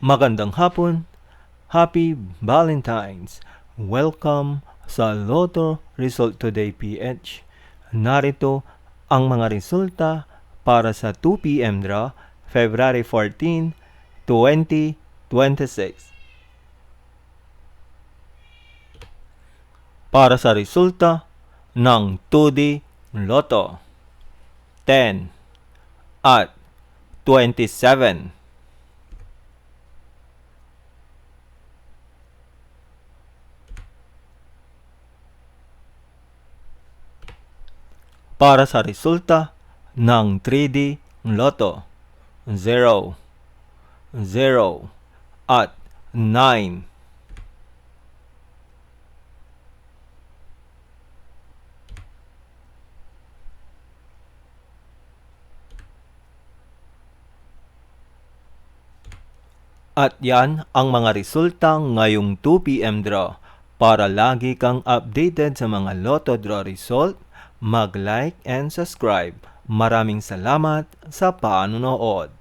Magandang hapon, Happy Valentine's! Welcome sa Lotto Result Today PH. Narito ang mga resulta para sa 2 p.m. draw, February 14, 2026. Para sa resulta ng 2D Lotto, 10 at 27. Para sa resulta ng 3D Lotto, 0, 0 at 9. At yan ang mga resulta ngayong 2 p.m. draw. Para lagi kang updated sa mga Lotto draw result, mag-like and subscribe. Maraming salamat sa panonood.